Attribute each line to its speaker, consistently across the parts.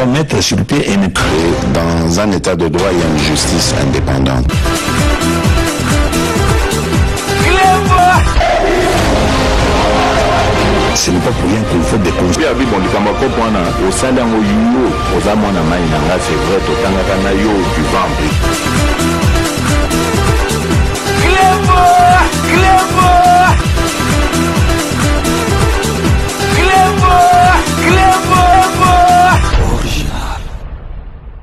Speaker 1: doit mettre sur pied et dans un état de droit, il y a une justice indépendante. Ce n'est pas pour rien qu'il faut des conseils.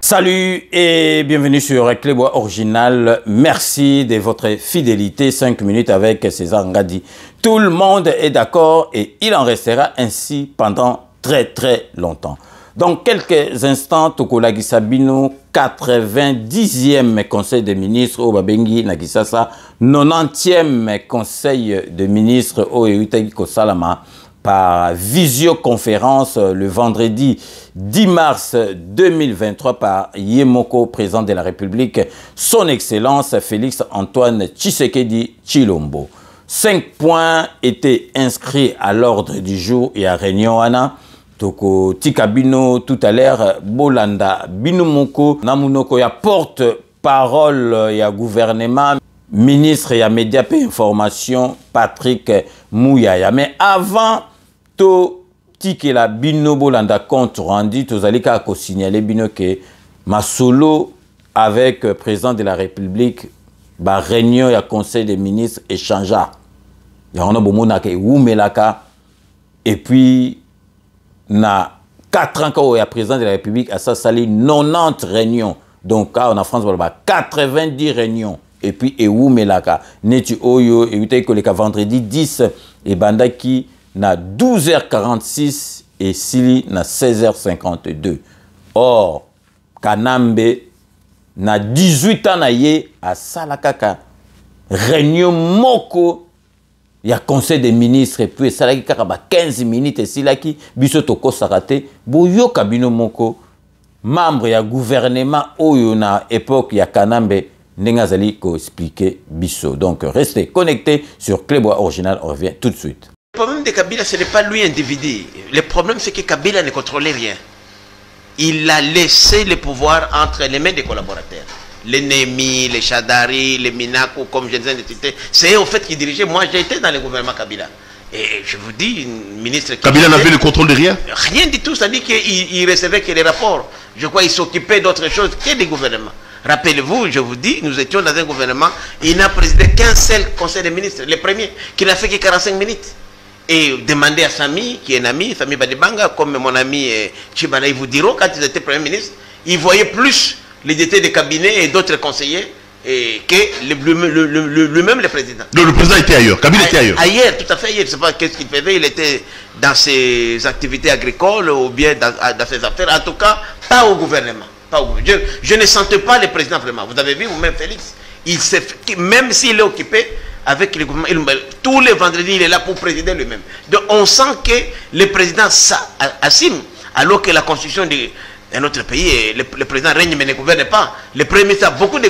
Speaker 2: Salut et bienvenue sur Clébois Original. Merci de votre fidélité. 5 minutes avec César Ngadi. Tout le monde est d'accord et il en restera ainsi pendant très longtemps. Dans quelques instants, Tokolagi Sabino, 90e Conseil des ministres au Babengi Nagisasa, 90e Conseil des ministres au Eutagi Kosalama, par visioconférence le vendredi 10 mars 2023 par Yemoko, président de la République, son Excellence Félix Antoine Tshisekedi Tshilombo. 5 points étaient inscrits à l'ordre du jour et à réunion Anna. Toko Tikabino tout à l'heure, Bolanda Binumoko, Namunoko ya porte-parole ya gouvernement, ministre ya média et information Patrick Mouyaya. Mais avant to tikela bino Bolanda compte rendu, tozalika ko signaler bino que Masolo avec président de la République ba réunion ya conseil des ministres échangea. Ya on a bomona ke wumelaka et puis na 4 ans quand il y a président de la République à ça sali 90 réunions. Donc on a France 90 réunions. Et puis wumelaka neti oyo et utai ko le vendredi 10 et bandaki na 12h46 et Sili na 16h52. Or, Kanambe na 18 ans na ye à Salakaka réunion moko ya conseil des ministres et puis Salaki kaka ba 15 minutes et Silaki biso toko sarate boyo kabino moko membre ya gouvernement oyo na époque ya Kanambe Nengazali ko expliquer biso. Donc restez connectés sur Clébois Original, on revient tout de suite.
Speaker 3: Le problème de Kabila, ce n'est pas lui individu. Le problème, c'est que Kabila ne contrôlait rien. Il a laissé le pouvoir entre les mains des collaborateurs. Les Némi, les Chadari, les Minako, comme je viens de citer. C'est eux, en fait, qui dirigeaient. Moi, j'ai été dans le gouvernement Kabila. Et je vous dis, ministre...
Speaker 4: Kabila n'avait le contrôle de rien?
Speaker 3: Rien du tout. C'est-à-dire qu'il recevait que les rapports. Je crois qu'il s'occupait d'autre chose que des gouvernements. Rappelez-vous, je vous dis, nous étions dans un gouvernement. Il n'a présidé qu'un seul conseil des ministres, le premier, qui n'a fait que 45 minutes. Et demander à Sami, qui est un ami, Sami Badibanga, comme mon ami Chibana, ils vous diront, quand ils étaient Premier ministre, ils voyaient plus les détails des cabinets et d'autres conseillers que lui-même le président.
Speaker 4: Donc le président était ailleurs, Kabila était ailleurs.
Speaker 3: Ailleurs, tout à fait ailleurs. Je ne sais pas qu'est-ce qu'il faisait, il était dans ses activités agricoles ou bien dans ses affaires. En tout cas, pas au gouvernement. Je ne sentais pas le président vraiment. Vous avez vu, vous-même Félix, même s'il est occupé, avec le gouvernement, tous les vendredis, il est là pour présider lui-même. Donc on sent que le président assume, alors que la constitution de notre pays, le président règne mais ne gouverne pas. Le premier ministre a beaucoup de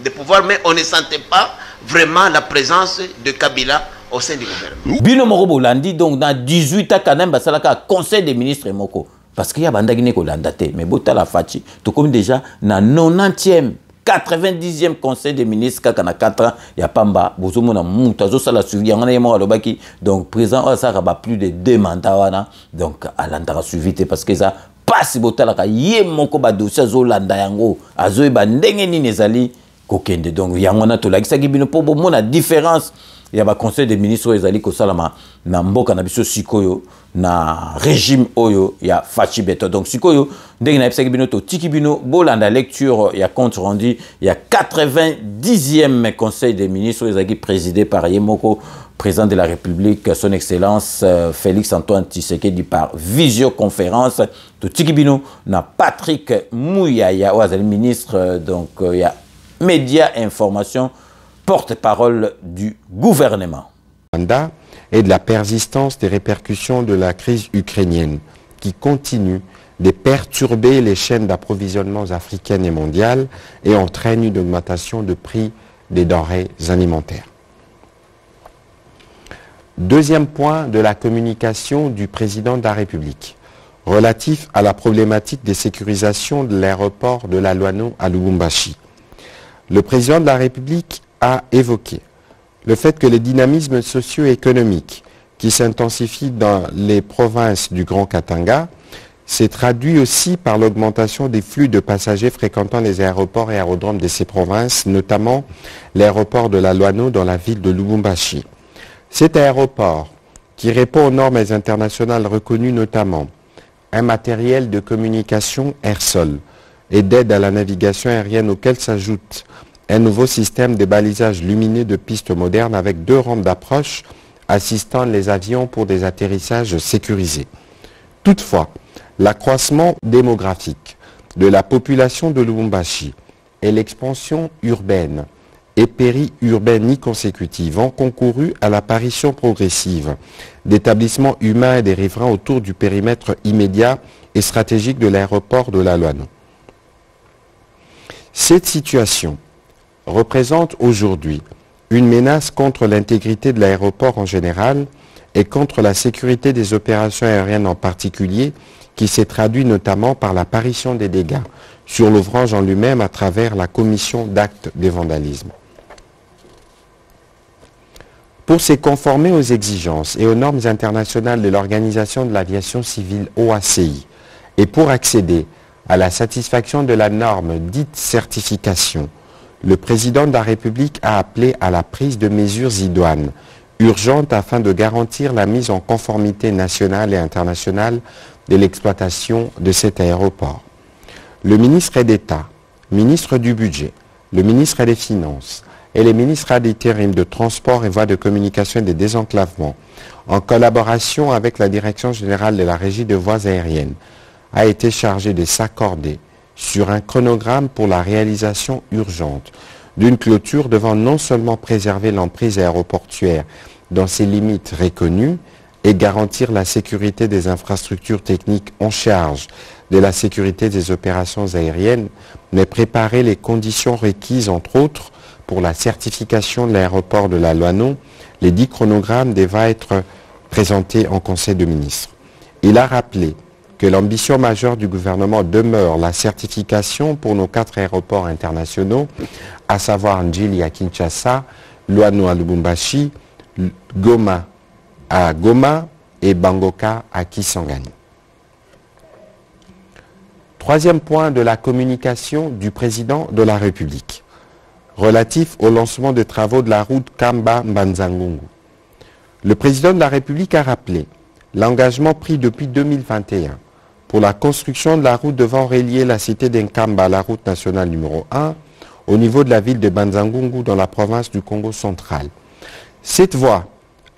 Speaker 3: pouvoir, mais on ne sentait pas vraiment la présence de Kabila au sein du gouvernement.
Speaker 2: Bino Moko Bolandi, donc dans 18 ans, quand même, Basalaka, conseil des ministres Moko. Parce qu'il y a Bandagine Kolandate, mais Bota la Fachi, tout comme déjà, dans 90e. 90e conseil des ministres, quand on a 4 ans, il y a Pamba, Bozomona Moutazo, ça l'a suivi, on a eu Alobaki, donc président, ça a plus de 2 mandats, donc à l'antara suivi, parce que ça passe, Botalaka, yé moko ba dossier Zolanda yango, Azoe Bandenge ni Nezali, Kokende, donc Yangona Tola, qui s'agit pour la différence. Il y a un conseil des ministres ezali ko salama na mboka na biso sikoyo na régime oyo ya fachi beto. Donc sikoyo ndenge na bisaki bino to tiki bino bolanda lecture ya compte rendu il y a 90e conseil des ministres ezali présidé par Yemoko, président de la République, son Excellence Félix Antoine Tshisekedi par visioconférence. To tiki bino na Patrick Mouyaya oazali ministre donc il y a médias information porte-parole du gouvernement.
Speaker 5: Et de la persistance des répercussions de la crise ukrainienne qui continue de perturber les chaînes d'approvisionnement africaines et mondiales et entraîne une augmentation de prix des denrées alimentaires. Deuxième point de la communication du président de la République. relatif à la problématique des sécurisations de l'aéroport de la Loano à Lubumbashi. Le président de la République a évoqué le fait que le dynamisme socio-économique qui s'intensifie dans les provinces du Grand Katanga s'est traduit aussi par l'augmentation des flux de passagers fréquentant les aéroports et aérodromes de ces provinces, notamment l'aéroport de la Loano dans la ville de Lubumbashi. Cet aéroport, qui répond aux normes internationales reconnues notamment un matériel de communication air-sol et d'aide à la navigation aérienne auquel s'ajoute un nouveau système de balisage lumineux de pistes modernes avec 2 rampes d'approche assistant les avions pour des atterrissages sécurisés. Toutefois, l'accroissement démographique de la population de Lubumbashi et l'expansion urbaine et périurbaine consécutive ont concouru à l'apparition progressive d'établissements humains et des riverains autour du périmètre immédiat et stratégique de l'aéroport de la Loano. Cette situation représente aujourd'hui une menace contre l'intégrité de l'aéroport en général et contre la sécurité des opérations aériennes en particulier, qui s'est traduit notamment par l'apparition des dégâts sur l'ouvrage en lui-même à travers la commission d'actes de vandalisme. Pour se conformer aux exigences et aux normes internationales de l'Organisation de l'aviation civile OACI et pour accéder à la satisfaction de la norme dite certification, le président de la République a appelé à la prise de mesures idoines urgentes afin de garantir la mise en conformité nationale et internationale de l'exploitation de cet aéroport. Le ministre d'État, ministre du Budget, le ministre des Finances et les ministres d'intérim de Transport et Voies de Communication et de Désenclavement, en collaboration avec la Direction générale de la Régie de voies aériennes, a été chargé de s'accorder sur un chronogramme pour la réalisation urgente d'une clôture devant non seulement préserver l'emprise aéroportuaire dans ses limites reconnues et garantir la sécurité des infrastructures techniques en charge de la sécurité des opérations aériennes, mais préparer les conditions requises, entre autres, pour la certification de l'aéroport de la Loano. Les 10 chronogrammes devraient être présentés en Conseil de ministres. Il a rappelé que l'ambition majeure du gouvernement demeure la certification pour nos 4 aéroports internationaux, à savoir Njili à Kinshasa, Loano à Lubumbashi, Goma à Goma et Bangoka à Kisangani. Troisième point de la communication du président de la République, relatif au lancement des travaux de la route Kamba-Mbanzangungu. Le président de la République a rappelé l'engagement pris depuis 2021 pour la construction de la route devant relier la cité d'Nkamba à la route nationale numéro 1 au niveau de la ville de Banzangungu dans la province du Congo central. Cette voie,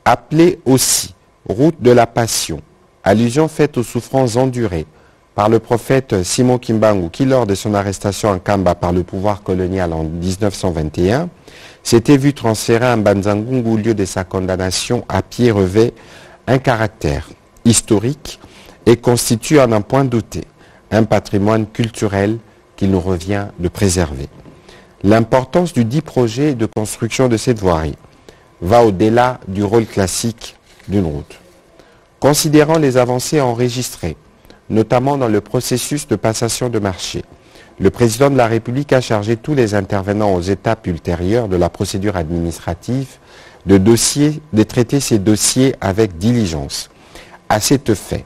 Speaker 5: appelée aussi route de la Passion, allusion faite aux souffrances endurées par le prophète Simon Kimbangu qui, lors de son arrestation en Kamba par le pouvoir colonial en 1921, s'était vu transférer à Banzangungu, lieu de sa condamnation à pied, revêt un caractère historique et constitue en un point douté un patrimoine culturel qu'il nous revient de préserver. L'importance du dit projet de construction de cette voirie va au-delà du rôle classique d'une route. Considérant les avancées enregistrées, notamment dans le processus de passation de marché, le président de la République a chargé tous les intervenants aux étapes ultérieures de la procédure administrative de traiter ces dossiers avec diligence. À cet effet,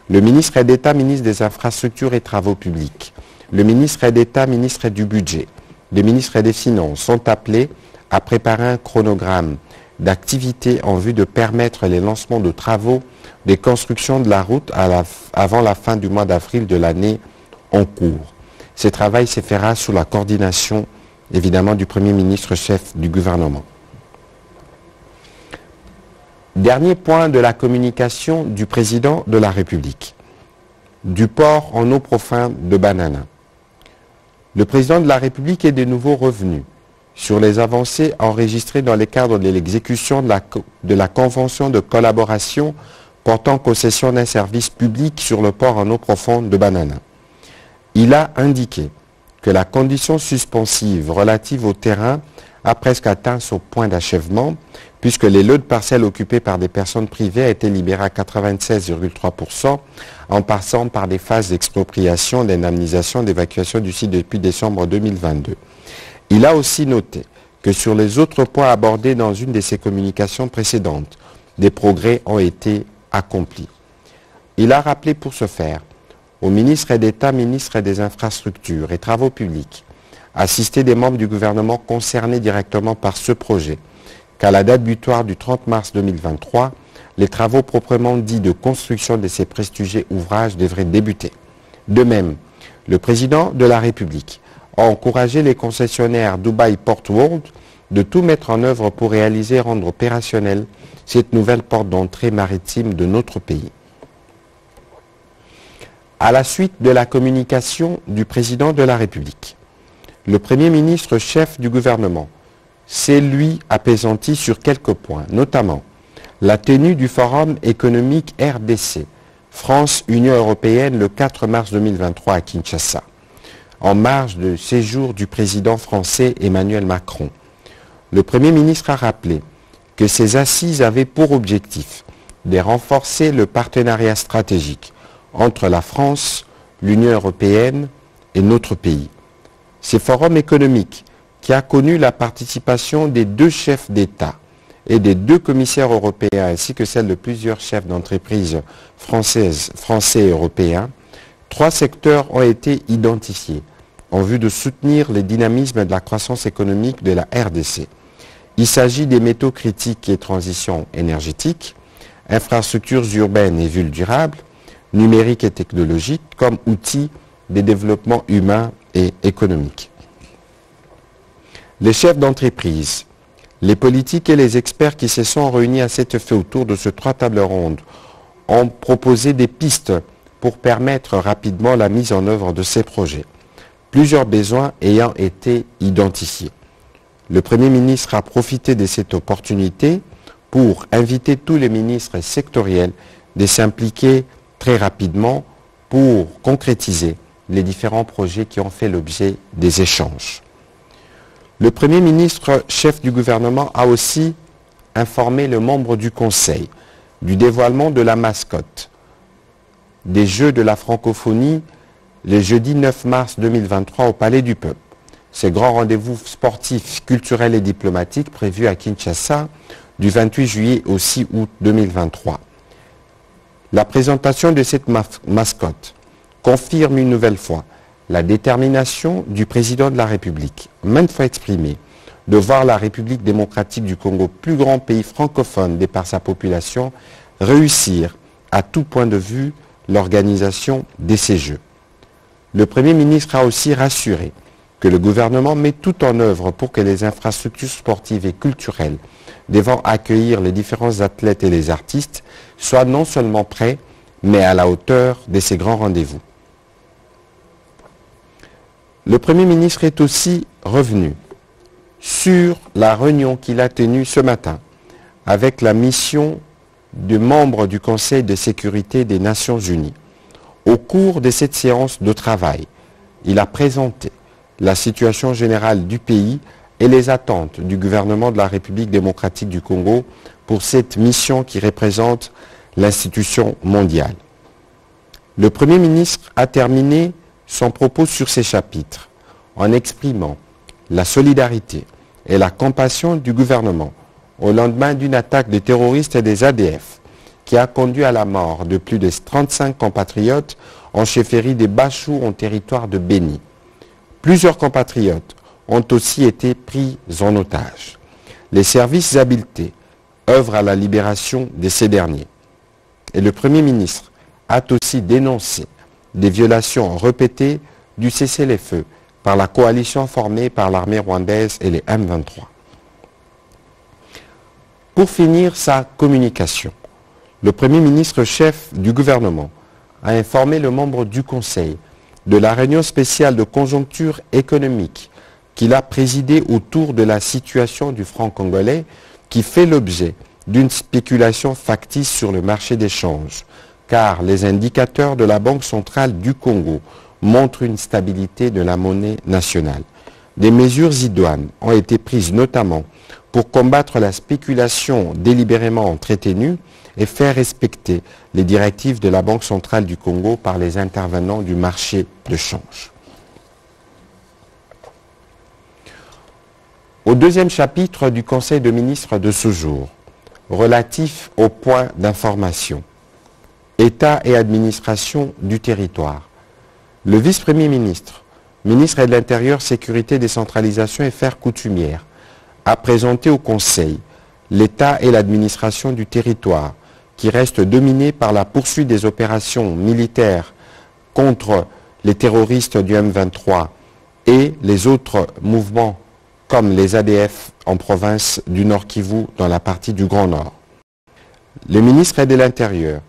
Speaker 5: le ministre d'État, ministre des Infrastructures et Travaux Publics, le ministre d'État, ministre du Budget, le ministre des Finances sont appelés à préparer un chronogramme d'activités en vue de permettre les lancements de travaux de construction de la route avant la fin du mois d'avril de l'année en cours. Ce travail se fera sous la coordination, évidemment, du Premier ministre chef du gouvernement. Dernier point de la communication du président de la République. Du port en eau profonde de Banana. Le président de la République est de nouveau revenu sur les avancées enregistrées dans le cadre de l'exécution de la convention de collaboration portant concession d'un service public sur le port en eau profonde de Banana. Il a indiqué que la condition suspensive relative au terrain a presque atteint son point d'achèvement, puisque les lots de parcelles occupés par des personnes privées a été libéré à 96,3%, en passant par des phases d'expropriation, d'indemnisation, d'évacuation du site depuis décembre 2022. Il a aussi noté que sur les autres points abordés dans une de ses communications précédentes, des progrès ont été accomplis. Il a rappelé pour ce faire au ministre d'État, ministre des Infrastructures et Travaux publics, assisté des membres du gouvernement concernés directement par ce projet, qu'à la date butoir du 30 mars 2023, les travaux proprement dits de construction de ces prestigieux ouvrages devraient débuter. De même, le président de la République a encouragé les concessionnaires Dubai Port World de tout mettre en œuvre pour réaliser et rendre opérationnelle cette nouvelle porte d'entrée maritime de notre pays. À la suite de la communication du président de la République, le Premier ministre chef du gouvernement s'est lui apaisanti sur quelques points, notamment la tenue du Forum économique RDC, France-Union européenne, le 4 mars 2023 à Kinshasa, en marge du séjour du président français Emmanuel Macron. Le Premier ministre a rappelé que ces assises avaient pour objectif de renforcer le partenariat stratégique entre la France, l'Union européenne et notre pays. Ces forums économiques, qui a connu la participation des 2 chefs d'État et des 2 commissaires européens, ainsi que celle de plusieurs chefs d'entreprise français et européens, 3 secteurs ont été identifiés en vue de soutenir le dynamisme de la croissance économique de la RDC. Il s'agit des métaux critiques et transition énergétique, infrastructures urbaines et villes durables, numérique et technologique comme outils de développement humain et économique. Les chefs d'entreprise, les politiques et les experts qui se sont réunis à cet effet autour de ce 3 tables rondes ont proposé des pistes pour permettre rapidement la mise en œuvre de ces projets, plusieurs besoins ayant été identifiés. Le Premier ministre a profité de cette opportunité pour inviter tous les ministres sectoriels de s'impliquer très rapidement pour concrétiser les différents projets qui ont fait l'objet des échanges. Le Premier ministre, chef du gouvernement, a aussi informé le membre du Conseil du dévoilement de la mascotte des Jeux de la francophonie le jeudi 9 mars 2023 au Palais du Peuple. Ce grand rendez-vous sportif, culturel et diplomatique prévu à Kinshasa du 28 juillet au 6 août 2023. La présentation de cette mascotte confirme une nouvelle fois la détermination du président de la République, maintes fois exprimée, de voir la République démocratique du Congo, plus grand pays francophone de par sa population, réussir à tout point de vue l'organisation de ces Jeux. Le Premier ministre a aussi rassuré que le gouvernement met tout en œuvre pour que les infrastructures sportives et culturelles devant accueillir les différents athlètes et les artistes soient non seulement prêts, mais à la hauteur de ces grands rendez-vous. Le Premier ministre est aussi revenu sur la réunion qu'il a tenue ce matin avec la mission de membres du Conseil de sécurité des Nations Unies. Au cours de cette séance de travail, il a présenté la situation générale du pays et les attentes du gouvernement de la République démocratique du Congo pour cette mission qui représente l'institution mondiale. Le Premier ministre a terminé son propos sur ces chapitres en exprimant la solidarité et la compassion du gouvernement au lendemain d'une attaque des terroristes et des ADF qui a conduit à la mort de plus de 35 compatriotes en chefferie des Bachou en territoire de Béni. Plusieurs compatriotes ont aussi été pris en otage. Les services habilités œuvrent à la libération de ces derniers. Et le Premier ministre a aussi dénoncé des violations répétées du cessez-le-feu par la coalition formée par l'armée rwandaise et les M23. Pour finir sa communication, le Premier ministre chef du gouvernement a informé le membre du Conseil de la réunion spéciale de conjoncture économique qu'il a présidée autour de la situation du franc congolais qui fait l'objet d'une spéculation factice sur le marché des changes, car les indicateurs de la Banque centrale du Congo montrent une stabilité de la monnaie nationale. Des mesures idoines ont été prises notamment pour combattre la spéculation délibérément entretenue et faire respecter les directives de la Banque centrale du Congo par les intervenants du marché de change. Au deuxième chapitre du Conseil de ministres de ce jour, relatif aux points d'information, État et administration du territoire, le vice-premier ministre, ministre de l'Intérieur, Sécurité, Décentralisation et Affaires coutumières, a présenté au Conseil l'État et l'administration du territoire qui reste dominé par la poursuite des opérations militaires contre les terroristes du M23 et les autres mouvements comme les ADF en province du Nord Kivu dans la partie du Grand Nord. Le ministre de l'Intérieur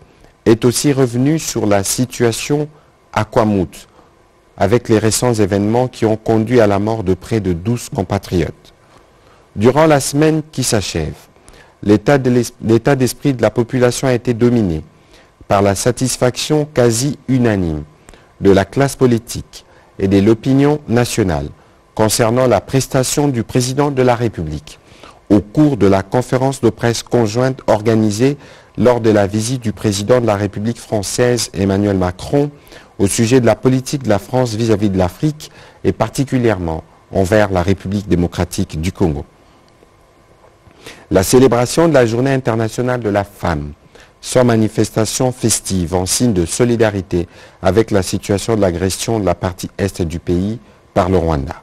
Speaker 5: est aussi revenu sur la situation à Kwamouth, avec les récents événements qui ont conduit à la mort de près de 12 compatriotes. Durant la semaine qui s'achève, l'état d'esprit de la population a été dominé par la satisfaction quasi unanime de la classe politique et de l'opinion nationale concernant la prestation du président de la République au cours de la conférence de presse conjointe organisée lors de la visite du président de la République française Emmanuel Macron au sujet de la politique de la France vis-à-vis de l'Afrique et particulièrement envers la République démocratique du Congo. La célébration de la Journée internationale de la femme, sans manifestation festive en signe de solidarité avec la situation de l'agression de la partie est du pays par le Rwanda.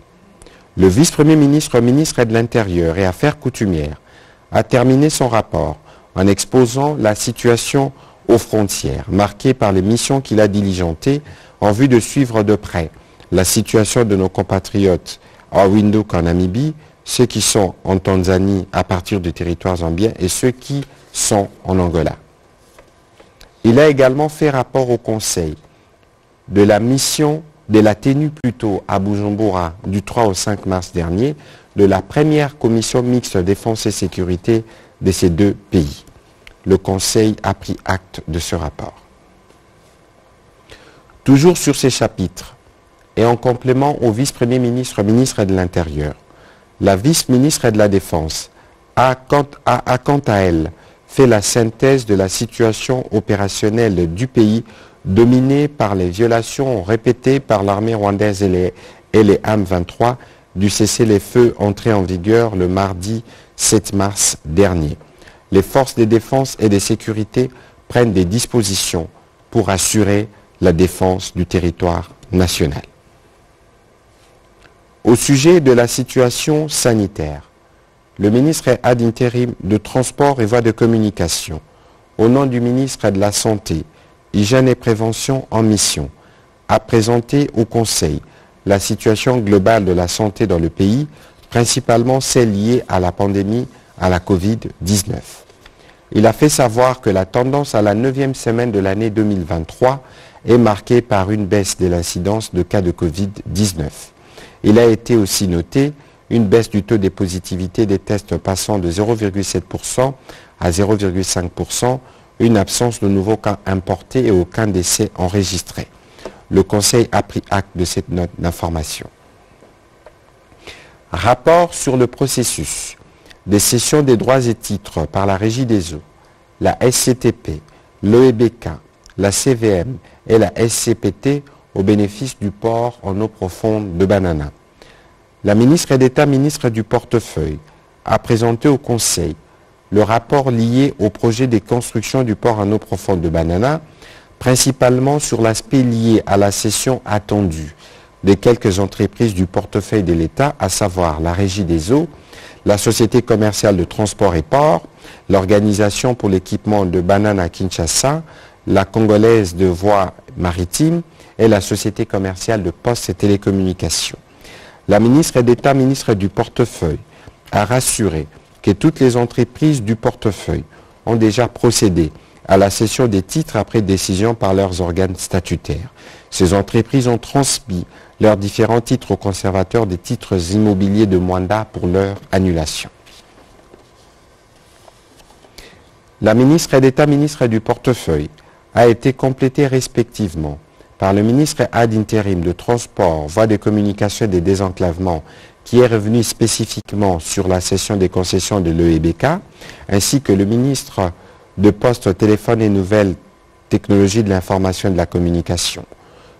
Speaker 5: Le vice-premier ministre, ministre de l'Intérieur et Affaires coutumières, a terminé son rapport en exposant la situation aux frontières, marquée par les missions qu'il a diligentées en vue de suivre de près la situation de nos compatriotes à Windhoek en Namibie, ceux qui sont en Tanzanie à partir du territoire zambien et ceux qui sont en Angola. Il a également fait rapport au Conseil de la mission, de la tenue plutôt à Bujumbura du 3 au 5 mars dernier de la première commission mixte défense et sécurité de ces deux pays. Le Conseil a pris acte de ce rapport. Toujours sur ces chapitres et en complément au vice-premier ministre, ministre de l'Intérieur, la vice-ministre de la Défense a quant à elle fait la synthèse de la situation opérationnelle du pays dominée par les violations répétées par l'armée rwandaise et les M23 du cessez-le-feu entré en vigueur le mardi 7 mars dernier. Les forces de défense et de sécurité prennent des dispositions pour assurer la défense du territoire national. Au sujet de la situation sanitaire, le ministre ad intérim de Transport et Voies de Communication, au nom du ministre de la Santé, Hygiène et Prévention en mission, a présenté au Conseil la situation globale de la santé dans le pays, principalement celle liée à la pandémie à la Covid-19. Il a fait savoir que la tendance à la 9e semaine de l'année 2023 est marquée par une baisse de l'incidence de cas de Covid-19. Il a été aussi noté une baisse du taux de positivité des tests passant de 0,7% à 0,5%, une absence de nouveaux cas importés et aucun décès enregistré. Le Conseil a pris acte de cette note d'information. Rapport sur le processus des cessions des droits et titres par la Régie des eaux, la SCTP, l'OEBK, la CVM et la SCPT au bénéfice du port en eau profonde de Banana. La ministre d'État, ministre du portefeuille, a présenté au Conseil le rapport lié au projet de construction du port en eau profonde de Banana, principalement sur l'aspect lié à la cession attendue des quelques entreprises du portefeuille de l'État, à savoir la Régie des eaux, la Société commerciale de transport et port, l'Organisation pour l'équipement de Banana Kinshasa, la Congolaise de voies maritimes et la Société commerciale de postes et télécommunications. La ministre d'État, ministre du portefeuille, a rassuré que toutes les entreprises du portefeuille ont déjà procédé à la cession des titres après décision par leurs organes statutaires. Ces entreprises ont transmis leurs différents titres aux conservateurs des titres immobiliers de Mwanda pour leur annulation. La ministre d'État, ministre du portefeuille, a été complétée respectivement par le ministre ad intérim de Transport, Voies de Communication et des Désenclavements qui est revenu spécifiquement sur la cession des concessions de l'EBK, ainsi que le ministre de Postes, Téléphone et Nouvelles Technologies de l'Information et de la Communication.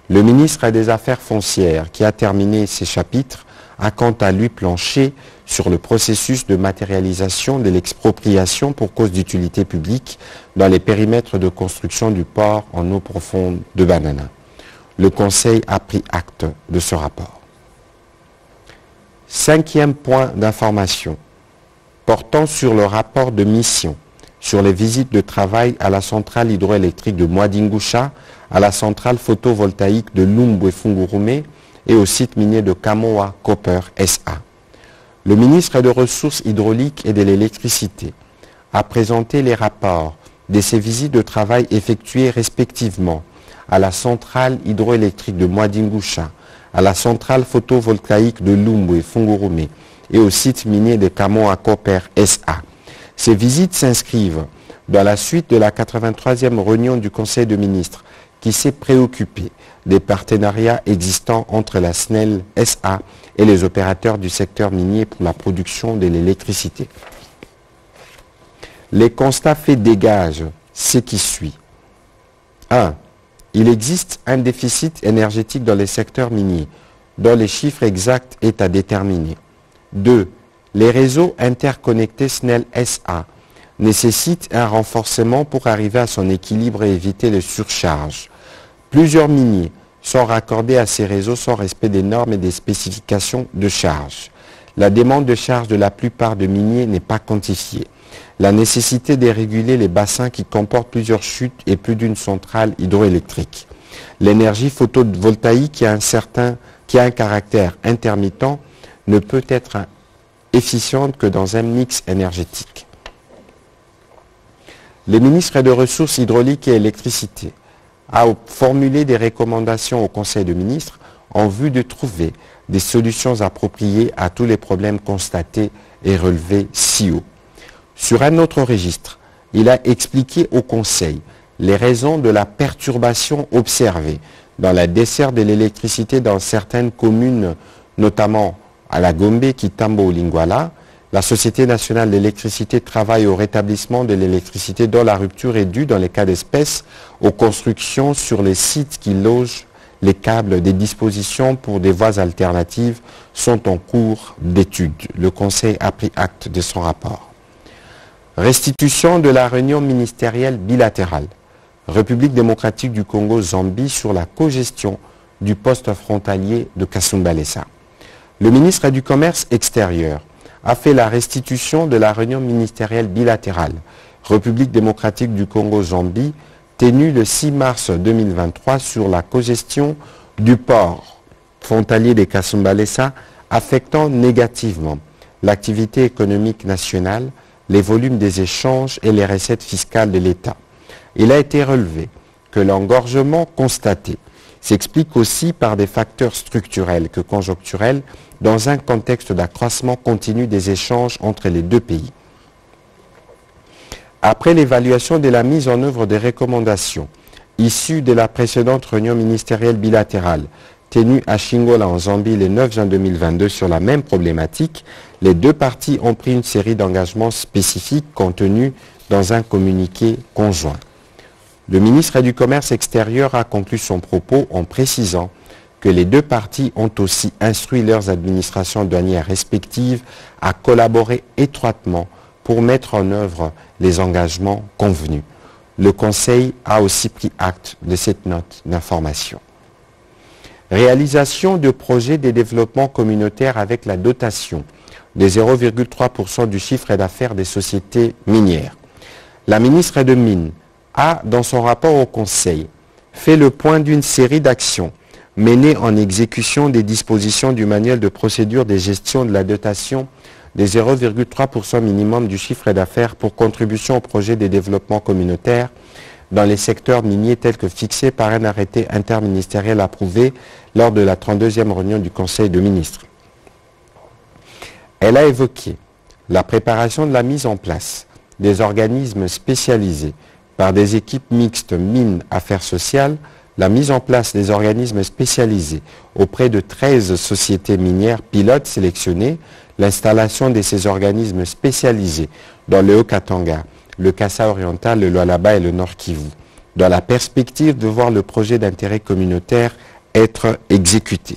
Speaker 5: Le ministre des Affaires foncières, qui a terminé ces chapitres, a quant à lui planché sur le processus de matérialisation de l'expropriation pour cause d'utilité publique dans les périmètres de construction du port en eau profonde de Banana. Le Conseil a pris acte de ce rapport. 5e point d'information portant sur le rapport de mission sur les visites de travail à la centrale hydroélectrique de Mwadingusha, à la centrale photovoltaïque de Lumbwe-Fungurume et au site minier de Kamoa Copper SA. Le ministre des Ressources hydrauliques et de l'électricité a présenté les rapports de ces visites de travail effectuées respectivement à la centrale hydroélectrique de Mwadingusha, à la centrale photovoltaïque de Lumbwe-Fungurume et au site minier de Kamoa Copper SA. Ces visites s'inscrivent dans la suite de la 83e réunion du Conseil de ministres qui s'est préoccupé des partenariats existants entre la SNEL SA et les opérateurs du secteur minier pour la production de l'électricité. Les constats faits dégagent ce qui suit. 1. Il existe un déficit énergétique dans les secteurs miniers, dont les chiffres exacts est à déterminer. 2. Les réseaux interconnectés SNEL SA nécessitent un renforcement pour arriver à son équilibre et éviter les surcharges. Plusieurs miniers sont raccordés à ces réseaux sans respect des normes et des spécifications de charge. La demande de charge de la plupart des miniers n'est pas quantifiée. La nécessité de réguler les bassins qui comportent plusieurs chutes et plus d'une centrale hydroélectrique. L'énergie photovoltaïque qui a un caractère intermittent ne peut être efficiente que dans un mix énergétique. Le ministre des Ressources hydrauliques et électricité a formulé des recommandations au Conseil des ministres en vue de trouver des solutions appropriées à tous les problèmes constatés et relevés si haut. Sur un autre registre, il a expliqué au Conseil les raisons de la perturbation observée dans la desserte de l'électricité dans certaines communes, notamment à la Gombe, Kitambo, Lingwala. La Société nationale d'électricité travaille au rétablissement de l'électricité dont la rupture est due, dans les cas d'espèce, aux constructions sur les sites qui logent les câbles. Des dispositions pour des voies alternatives sont en cours d'étude. Le Conseil a pris acte de son rapport. Restitution de la réunion ministérielle bilatérale. République démocratique du Congo-Zambie sur la cogestion du poste frontalier de Kasumbalesa. Le ministre du Commerce extérieur a fait la restitution de la réunion ministérielle bilatérale République démocratique du Congo-Zambie tenue le 6 mars 2023 sur la cogestion du port frontalier de Kasumbalesa, affectant négativement l'activité économique nationale, les volumes des échanges et les recettes fiscales de l'État. Il a été relevé que l'engorgement constaté s'explique aussi par des facteurs structurels que conjoncturels dans un contexte d'accroissement continu des échanges entre les deux pays. Après l'évaluation de la mise en œuvre des recommandations issues de la précédente réunion ministérielle bilatérale tenue à Chingola en Zambie le 9 juin 2022 sur la même problématique, les deux parties ont pris une série d'engagements spécifiques contenus dans un communiqué conjoint. Le ministre du Commerce extérieur a conclu son propos en précisant que les deux parties ont aussi instruit leurs administrations douanières respectives à collaborer étroitement pour mettre en œuvre les engagements convenus. Le Conseil a aussi pris acte de cette note d'information. Réalisation de projets de développement communautaire avec la dotation de 0,3% du chiffre d'affaires des sociétés minières. La ministre des Mines a, dans son rapport au Conseil, fait le point d'une série d'actions menées en exécution des dispositions du manuel de procédure de gestion de la dotation des 0,3% minimum du chiffre d'affaires pour contribution au projet de développement communautaire dans les secteurs miniers tels que fixés par un arrêté interministériel approuvé lors de la 32e réunion du Conseil de ministres. Elle a évoqué la préparation de la mise en place des organismes spécialisés par des équipes mixtes mines-affaires sociales la mise en place des organismes spécialisés auprès de 13 sociétés minières pilotes sélectionnées, l'installation de ces organismes spécialisés dans le Haut-Katanga, le Kassa oriental, le Lualaba et le Nord Kivu, dans la perspective de voir le projet d'intérêt communautaire être exécuté.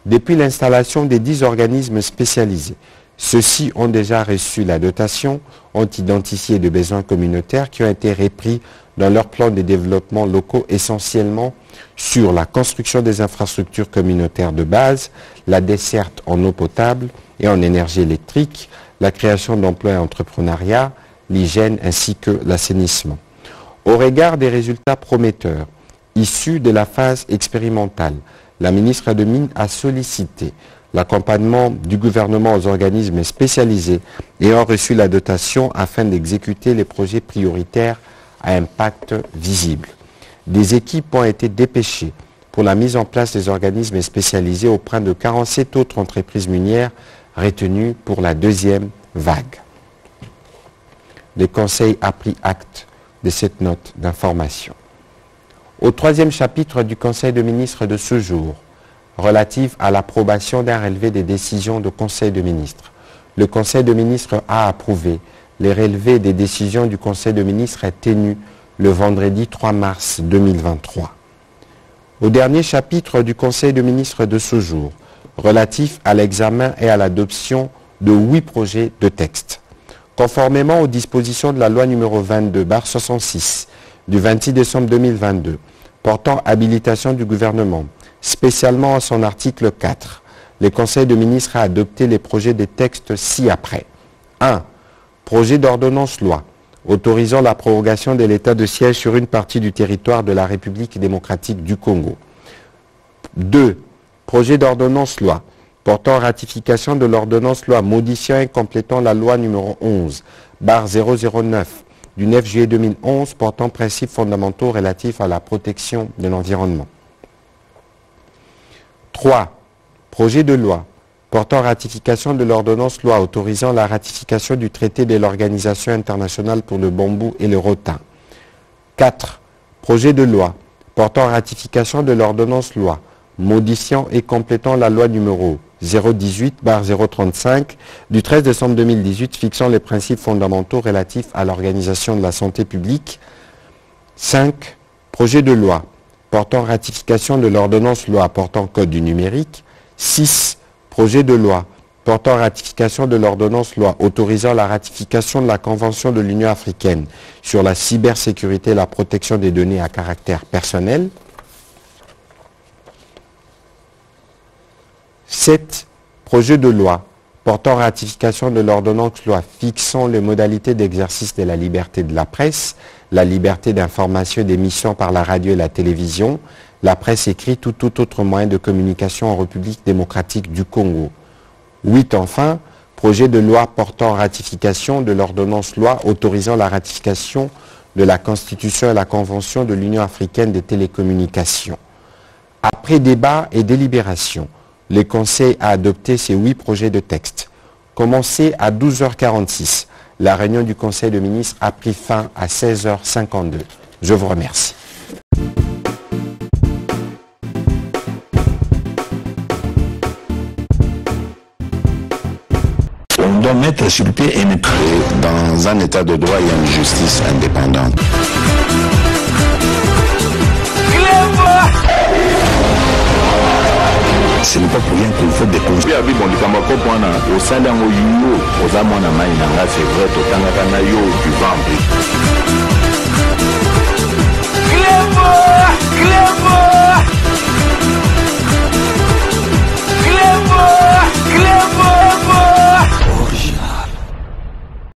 Speaker 5: Depuis l'installation des 10 organismes spécialisés, ceux-ci ont déjà reçu la dotation, ont identifié des besoins communautaires qui ont été repris dans leur plan de développement locaux essentiellement sur la construction des infrastructures communautaires de base, la desserte en eau potable et en énergie électrique, la création d'emplois et entrepreneuriat, l'hygiène ainsi que l'assainissement. Au regard des résultats prometteurs issus de la phase expérimentale, la ministre de Mines a sollicité l'accompagnement du gouvernement aux organismes spécialisés ayant reçu la dotation afin d'exécuter les projets prioritaires à impact visible. Des équipes ont été dépêchées pour la mise en place des organismes spécialisés auprès de 47 autres entreprises minières retenues pour la deuxième vague. Le Conseil a pris acte de cette note d'information. Au troisième chapitre du Conseil de ministres de ce jour, relative à l'approbation d'un relevé des décisions du Conseil de ministres, le Conseil de ministres a approuvé les relevés des décisions du Conseil de ministres tenus le vendredi 3 mars 2023. Au dernier chapitre du Conseil de ministres de ce jour, relatif à l'examen et à l'adoption de 8 projets de texte. Conformément aux dispositions de la loi numéro 22/66 du 26 décembre 2022, portant habilitation du gouvernement, spécialement à son article 4, le Conseil de ministres a adopté les projets de texte ci-après. 1. Projet d'ordonnance-loi autorisant la prorogation de l'état de siège sur une partie du territoire de la République démocratique du Congo. 2. Projet d'ordonnance-loi portant ratification de l'ordonnance-loi modifiant et complétant la loi numéro 11/009 du 9 juillet 2011 portant principes fondamentaux relatifs à la protection de l'environnement. 3. Projet de loi portant ratification de l'ordonnance-loi autorisant la ratification du traité de l'Organisation internationale pour le bambou et le rotin. 4. Projet de loi portant ratification de l'ordonnance-loi modifiant et complétant la loi numéro 018/035 du 13 décembre 2018 fixant les principes fondamentaux relatifs à l'organisation de la santé publique. 5. Projet de loi portant ratification de l'ordonnance-loi portant code du numérique. 6. Projet de loi portant ratification de l'ordonnance-loi autorisant la ratification de la Convention de l'Union africaine sur la cybersécurité et la protection des données à caractère personnel. 7. Projet de loi portant ratification de l'ordonnance-loi fixant les modalités d'exercice de la liberté de la presse, la liberté d'information et d'émission par la radio et la télévision, la presse écrite ou tout autre moyen de communication en République démocratique du Congo. 8. Enfin, projet de loi portant ratification de l'ordonnance-loi autorisant la ratification de la Constitution et la Convention de l'Union africaine des télécommunications. Après débat et délibération, le Conseil a adopté ces 8 projets de texte. Commencé à 12h46, la réunion du Conseil de ministres a pris fin à 16h52. Je vous remercie.
Speaker 1: On doit mettre sur pied et créer dans un état de droit et une justice indépendante. Ce n'est pas pour rien qu'il faut des causes. Au sein d'un c'est vrai, tu vas